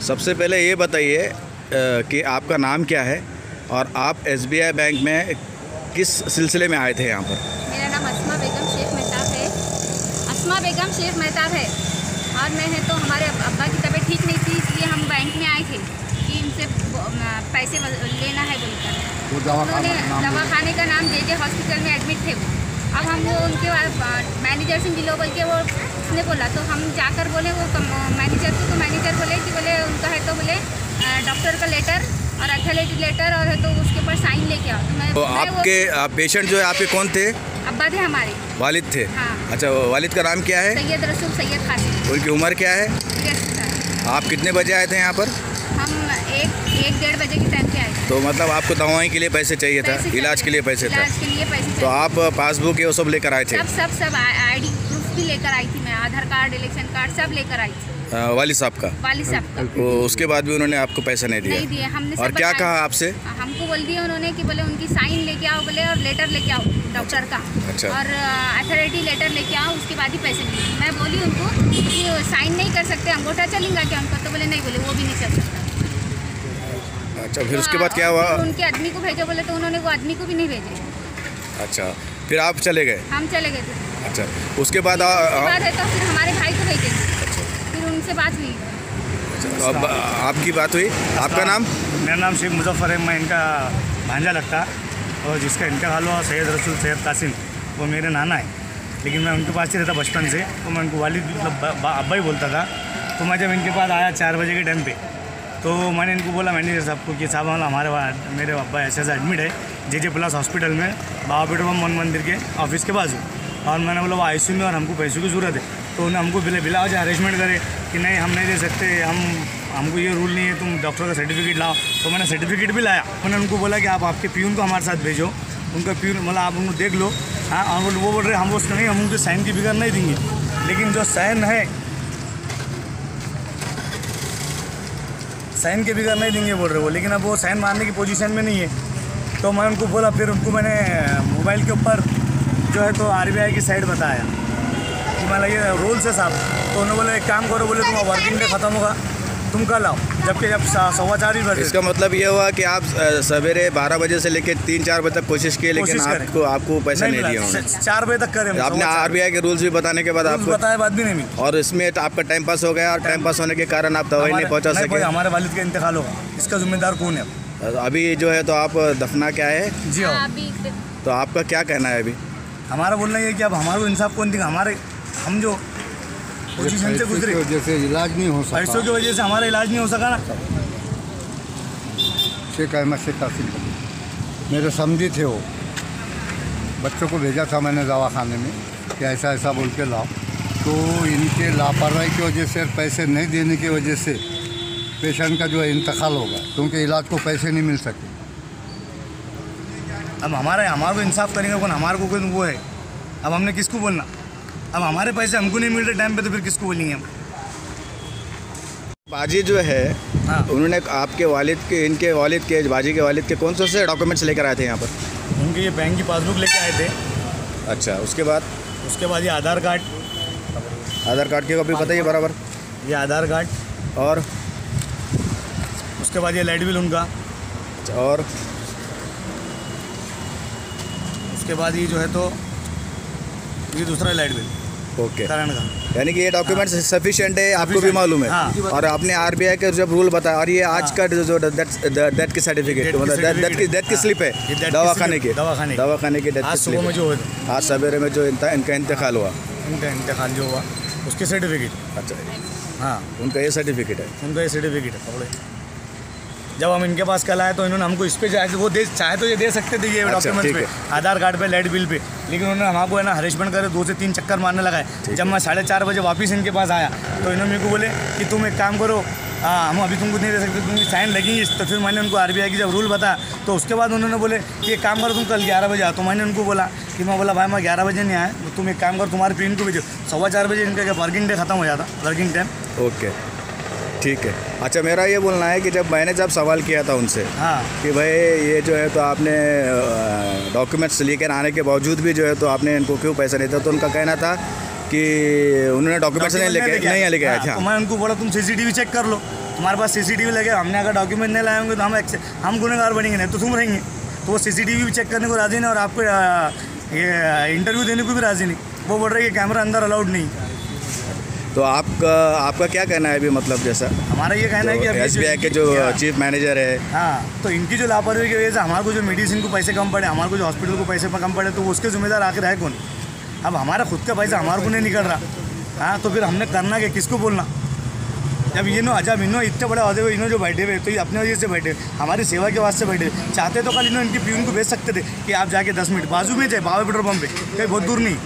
सबसे पहले ये बताइए कि आपका नाम क्या है और आप एसबीआई बैंक में किस सिलसिले में आए थे यहाँ पर? मेरा नाम अस्मा बेगम शेख मेहताब है। अस्मा बेगम शेख मेहताब है और मैं है तो हमारे अब्बा की तबीयत ठीक नहीं थी, इसलिए हम बैंक में आए थे कि इनसे पैसे लेना है बोलकर। उन्होंने दवाखाने का नाम जे हॉस्पिटल में एडमिट थे वो। अब हम वो उनके मैनेजर से मिलो बोल के वो उसने बोला, तो हम जाकर बोले वो मैनेजर को, तो मैनेजर बोले कि बोले उनका है तो बोले डॉक्टर का लेटर और अथॉरिटी लेटर और है तो उसके ऊपर साइन लेके आओ। तो आपके पेशेंट जो है आपके कौन थे? अब्बा थे हमारे। वालिद थे? हाँ। अच्छा, वालिद का नाम क्या है? सैयद रसूल सैयद खासिम। उनकी उम्र क्या है? 83 साल। आप कितने बजे आए थे यहाँ पर? हम एक डेढ़ बजे के टाइम पे आए थे। तो मतलब आपको दवाई के लिए पैसे चाहिए था, इलाज के लिए पैसे था? इलाज के लिए पैसे तो चाहिए। आप पासबुक ये सब लेकर आए थे? सब आईडी प्रूफ भी लेकर आई थी मैं, आधार कार्ड, इलेक्शन कार्ड सब लेकर आई थी। वालिद साहब का? वालिद साहब का। तो उसके बाद भी उन्होंने आपको पैसे नहीं नहीं दिए। हमने और क्या कहा आपसे? हमको बोल दिया उन्होंने कि बोले उनकी साइन लेके आओ बोले और लेटर लेके आओ डॉक्टर का। अच्छा। और अथॉरिटी लेटर लेके आओ, उसके बाद ही पैसे मिलेंगे। मैं बोली उनको कि साइन नहीं कर सकते, अंगूठा चलेगा क्या उनका? तो बोले नहीं, बोले वो भी नहीं चल सकता। अच्छा, फिर उसके बाद क्या हुआ? उनके आदमी को भेजो बोले, तो उन्होंने वो आदमी को भी नहीं भेजे। अच्छा, फिर आप चले गए? हम चले गए थे। अच्छा, उसके बाद है तो फिर हमारे भाई को भेजेंगे। फिर उनसे बात हुई। अब आपकी बात हुई? आपका नाम? मेरा नाम शेख मुजफ्फर है। मैं इनका भांजा लगता और जिसका इंतकाल हुआ सैयद रसूल सैयद कासिम, वो मेरे नाना है। लेकिन मैं उनके पास ही रहता बचपन से, तो मैं उनको वालिद मतलब अब्बा ही बोलता था। तो मैं जब इनके पास आया 4 बजे के टाइम पे, तो मैंने इनको बोला मैनेजर साहब को कि साहब मेरे अब्बा ऐसे एडमिट है जे प्लस हॉस्पिटल में, बाबा पेट्रोल मन मंदिर के ऑफिस के बाजू। और मैंने बोला वो आईसीयू में और हमको पैसों की ज़रूरत है। तो उन्हें हमको बिला वजह अरेंजमेंट करे कि नहीं हम नहीं दे सकते, हमको ये रूल नहीं है, तुम डॉक्टर का सर्टिफिकेट लाओ। तो मैंने सर्टिफिकेट भी लाया। मैंने उनको बोला कि आप आपके प्यून को हमारे साथ भेजो। उनका प्यून मतलब आप उनको देख लो। हाँ, और वो बोल रहे हम वो नहीं, हम उनके साइन की फिगर नहीं देंगे, लेकिन जो साइन है साइन के बिगड़ नहीं देंगे बोल रहे वो, लेकिन अब वो साइन मारने की पोजीशन में नहीं है। तो मैं उनको बोला, फिर उनको मैंने मोबाइल के ऊपर जो है तो आरबीआई की साइट बताया कि मतलब ये रूल्स है साहब। तो उन्होंने बोला एक काम करो, बोले तुम्हारा वर्किंग डे खत्म होगा तुम कल आओ, जबकि जब 4:15 बजे। इसका मतलब ये हुआ कि आप सवेरे 12 बजे से लेकर 3-4 बजे तक कोशिश किए, लेकिन आपको पैसा नहीं दिया उन्होंने? 4 बजे तक करें। आपने आरबीआई के रूल्स भी बताने के बाद आपको बताया, बात भी नहीं मिली। और इसमें आपका टाइम पास हो गया, और टाइम पास होने के कारण आप दवाई नहीं पहुंचा सके। हमारे वालिद का इंतकाल होगा, इसका जिम्मेदार कौन है? अभी जो है तो आप दफना क्या है? जी हाँ। तो आपका क्या कहना है अभी? हमारा बोलना ये कि अब हमारे को इंसाफ कौन देगा? हम जो पोजीशन से गुजरे, जैसे इलाज नहीं हो सका, पैसों की वजह से हमारा इलाज नहीं हो सका ना। शेख अहमद शेख कासिम मेरे समझी थे, वो बच्चों को भेजा था मैंने दवाखाने में कि ऐसा ऐसा बोल के लाओ। तो इनके लापरवाही की वजह से, पैसे नहीं देने की वजह से पेशेंट का जो है इंतकाल होगा, क्योंकि इलाज को पैसे नहीं मिल सके। अब हमारे को इंसाफ करेंगे कौन? हमारे को कोई वो है? अब हमने किसको बोलना? अब हमारे पैसे हमको नहीं मिल रहे टाइम पे, तो फिर किसको बोलेंगे हम? बाजी जो है, हाँ, उन्होंने आपके वालिद के, इनके वालिद के, बाजी के वालिद के कौन से डॉक्यूमेंट्स लेकर आए थे यहाँ पर? उनके ये बैंक की पासबुक लेके आए थे। अच्छा, उसके बाद ये आधार कार्ड की कॉपी बताइए बराबर। ये आधार कार्ड, और उसके बाद ये लाइट बिल उनका, और उसके बाद ये जो है तो ये दूसरा लाइट बिल ओके, करण का। यानी कि ये डॉक्यूमेंट्स सफिशिएंट है, आपको भी मालूम है। हाँ। और आपने आरबीआई का जब रूल बताया, और ये आज का जो डेथ की सर्टिफिकेट, मतलब डेथ की स्लिप है दवाखाने की डेथ की स्लिप में जो आज सवेरे में जो इनका इंतकाल हुआ, उनका इंतकाल जो हुआ उसके सर्टिफिकेट। अच्छा, हाँ, उनका ये सर्टिफिकेट है। उनका ये सर्टिफिकेट है पकड़े। जब हम इनके पास कल आए तो इन्होंने हमको इस पे जाके वो चाहे तो ये दे सकते थे ये डॉक्यूमेंट्स पे, आधार कार्ड पे, लाइट बिल पे, लेकिन उन्होंने हमको है ना हरेसमेंट करे, 2 से 3 चक्कर मारने लगाए। जब मैं 4:30 बजे वापस इनके पास आया तो इन्होंने मेरे को बोले कि तुम एक काम करो, हम अभी तुमको नहीं दे सकते, तुमकी साइन लगेंगी। तो फिर मैंने उनको आरबीआई की जब रूल बताया, तो उसके बाद उन्होंने बोले कि एक काम करो तुम कल 11 बजे आओ। तो मैंने उनको बोला कि मैं भाई मैं 11 बजे नहीं आया, तुम एक काम करो तुम्हारे पिन को भेजो। 4:15 बजे इनका वर्किंग डे खत्म हो जाता, वर्किंग टाइम। ओके, ठीक है। अच्छा, मेरा ये बोलना है कि जब सवाल किया था उनसे, हाँ, कि भाई ये जो है तो आपने डॉक्यूमेंट्स लेकर आने के बावजूद भी जो है तो आपने इनको क्यों पैसा नहीं था, तो उनका कहना था कि उन्होंने डॉक्यूमेंट्स नहीं लेके आए थे। तो मैं उनको बोला तुम सीसीटीवी चेक कर लो, तुम्हारे पास CCTV लगे, हमने अगर डॉक्यूमेंट नहीं लाए होंगे तो हम गुनहगार बनेंगे, नहीं तो तुम रहेंगे। तो वो CCTV भी चेक करने को राज़ी नहीं और आपको ये इंटरव्यू देने को भी राज़ी नहीं। वो बोल रहे हैं कि कैमरा अंदर अलाउड नहीं। तो आपका क्या कहना है अभी, मतलब जैसा हमारा ये कहना है कि अभी SBI के जो चीफ मैनेजर है, हाँ, तो इनकी जो लापरवाही की वजह से हमारे को जो मेडिसिन को पैसे कम पड़े, हमारे को जो हॉस्पिटल को पैसे कम पड़े, तो उसके जिम्मेदार आखिर है कौन? अब हमारा खुद का पैसा हमारे को नहीं निकल रहा, हाँ, तो फिर हमने करना क्या, किसको बोलना? जब इन्हों इतने बड़े अहदे हुए, इन्हों जो बैठे हुए तो ये अपने वजह से बैठे, हमारी सेवा के वास्ते बैठे। चाहते तो कल इन्होंने इनकी प्यून को भेज सकते थे कि आप जाके 10 मिनट बाजू में जाए, बाबा पेट्रोल पंप पे, कहीं बहुत दूर नहीं।